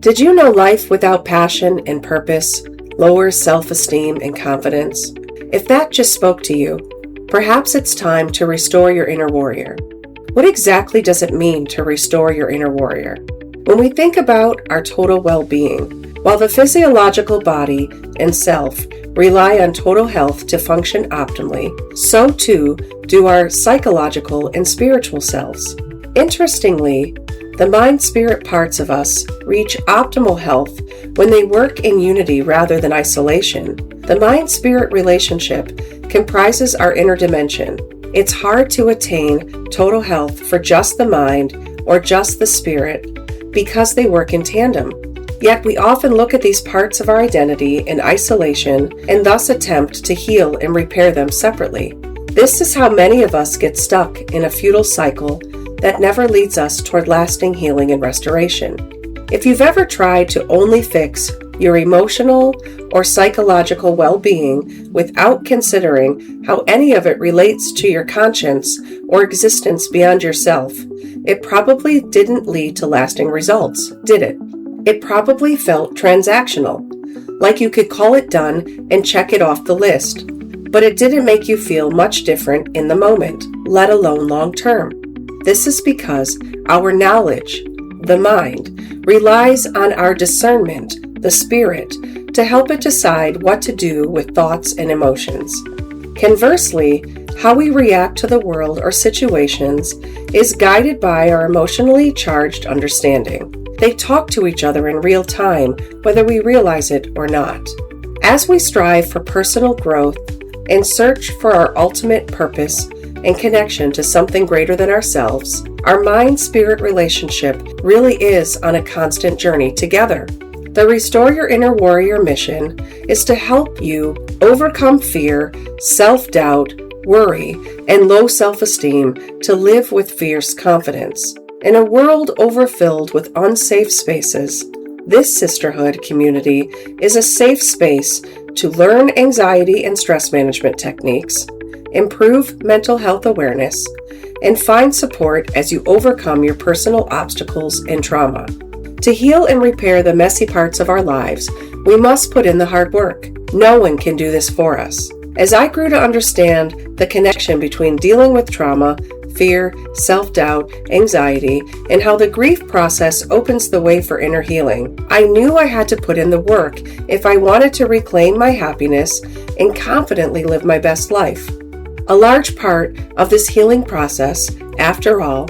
Did you know life without passion and purpose lowers self-esteem and confidence? If that just spoke to you, perhaps it's time to restore your inner warrior. What exactly does it mean to restore your inner warrior? When we think about our total well-being, while the physiological body and self rely on total health to function optimally, so too do our psychological and spiritual selves. Interestingly, the mind-spirit parts of us reach optimal health when they work in unity rather than isolation. The mind-spirit relationship comprises our inner dimension. It's hard to attain total health for just the mind or just the spirit because they work in tandem. Yet we often look at these parts of our identity in isolation and thus attempt to heal and repair them separately. This is how many of us get stuck in a futile cycle that never leads us toward lasting healing and restoration. If you've ever tried to only fix your emotional or psychological well-being without considering how any of it relates to your conscience or existence beyond yourself, it probably didn't lead to lasting results, did it? It probably felt transactional, like you could call it done and check it off the list, but it didn't make you feel much different in the moment, let alone long-term. This is because our knowledge, the mind, relies on our discernment, the spirit, to help it decide what to do with thoughts and emotions. Conversely, how we react to the world or situations is guided by our emotionally charged understanding. They talk to each other in real time, whether we realize it or not. As we strive for personal growth and search for our ultimate purpose and connection to something greater than ourselves, our mind-spirit relationship really is on a constant journey together. The Restore Your Inner Warrior mission is to help you overcome fear, self-doubt, worry, and low self-esteem to live with fierce confidence. In a world overfilled with unsafe spaces, this sisterhood community is a safe space to learn anxiety and stress management techniques, improve mental health awareness, and find support as you overcome your personal obstacles and trauma. To heal and repair the messy parts of our lives, we must put in the hard work. No one can do this for us. As I grew to understand the connection between dealing with trauma, fear, self-doubt, anxiety, and how the grief process opens the way for inner healing, I knew I had to put in the work if I wanted to reclaim my happiness and confidently live my best life. A large part of this healing process, after all,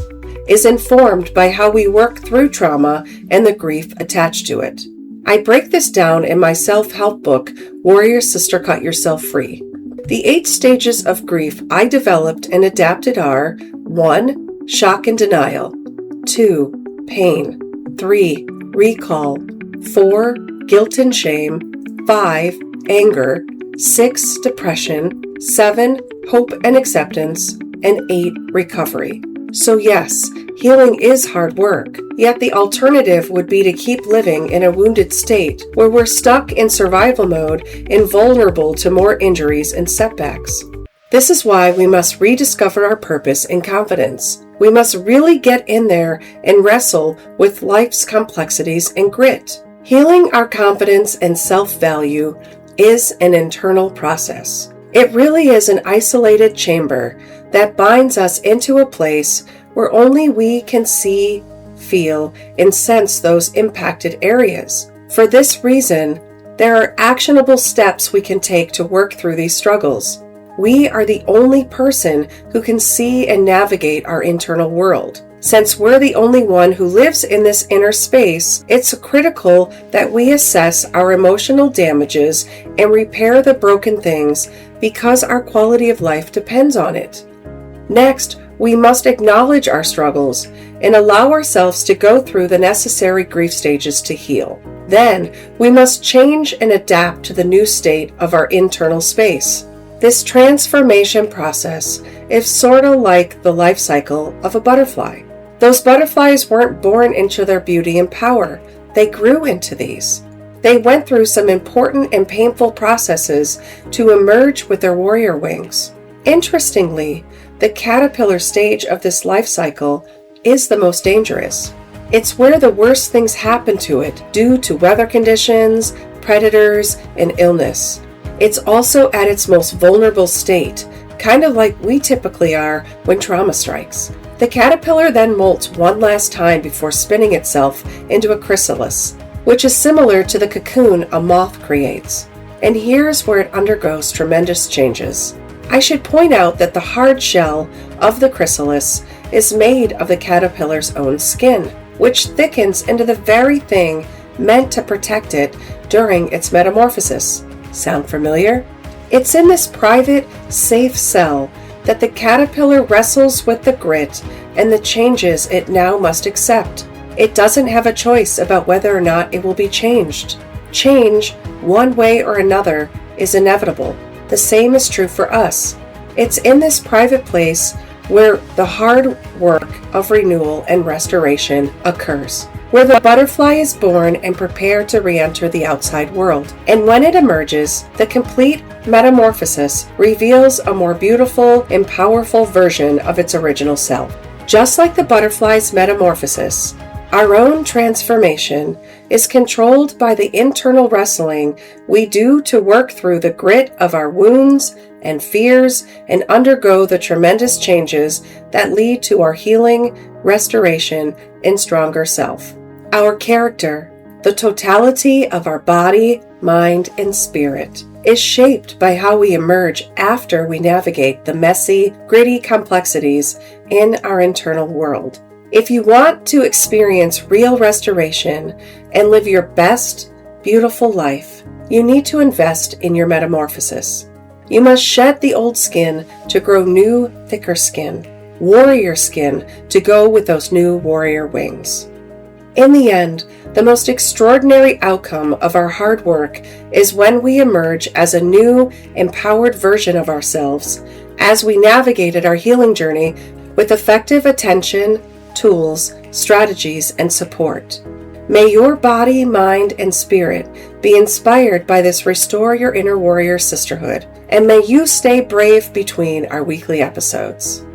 is informed by how we work through trauma and the grief attached to it. I break this down in my self-help book, Warrior Sister Cut Yourself Free. The 8 stages of grief I developed and adapted are 1. Shock and denial, 2. Pain, 3. Recall, 4. Guilt and shame, 5. Anger, 6. Depression, 7. Hope and acceptance, and 8. Recovery. So yes, healing is hard work, yet the alternative would be to keep living in a wounded state where we're stuck in survival mode and vulnerable to more injuries and setbacks. This is why we must rediscover our purpose and confidence. We must really get in there and wrestle with life's complexities and grit. Healing our confidence and self-value is an internal process. It really is an isolated chamber that binds us into a place where only we can see, feel, and sense those impacted areas. For this reason, there are actionable steps we can take to work through these struggles. We are the only person who can see and navigate our internal world. Since we're the only one who lives in this inner space, it's critical that we assess our emotional damages and repair the broken things because our quality of life depends on it. Next, we must acknowledge our struggles and allow ourselves to go through the necessary grief stages to heal. Then, we must change and adapt to the new state of our internal space. This transformation process is sort of like the life cycle of a butterfly. Those butterflies weren't born into their beauty and power. They grew into these. They went through some important and painful processes to emerge with their warrior wings. Interestingly, the caterpillar stage of this life cycle is the most dangerous. It's where the worst things happen to it due to weather conditions, predators, and illness. It's also at its most vulnerable state, kind of like we typically are when trauma strikes. The caterpillar then molts one last time before spinning itself into a chrysalis, which is similar to the cocoon a moth creates. And here's where it undergoes tremendous changes. I should point out that the hard shell of the chrysalis is made of the caterpillar's own skin, which thickens into the very thing meant to protect it during its metamorphosis. Sound familiar? It's in this private, safe cell that the caterpillar wrestles with the grit and the changes it now must accept. It doesn't have a choice about whether or not it will be changed. Change, one way or another, is inevitable. The same is true for us. It's in this private place where the hard work of renewal and restoration occurs, where the butterfly is born and prepared to re-enter the outside world. And when it emerges, the complete metamorphosis reveals a more beautiful and powerful version of its original self. Just like the butterfly's metamorphosis, our own transformation is controlled by the internal wrestling we do to work through the grit of our wounds and fears and undergo the tremendous changes that lead to our healing, restoration, and stronger self. Our character, the totality of our body, mind, and spirit, is shaped by how we emerge after we navigate the messy, gritty complexities in our internal world. If you want to experience real restoration and live your best, beautiful life, you need to invest in your metamorphosis. You must shed the old skin to grow new, thicker skin, warrior skin to go with those new warrior wings. In the end, the most extraordinary outcome of our hard work is when we emerge as a new, empowered version of ourselves as we navigated our healing journey with effective attention, tools, strategies, and support. May your body, mind, and spirit be inspired by this Restore Your Inner Warrior sisterhood, and may you stay brave between our weekly episodes.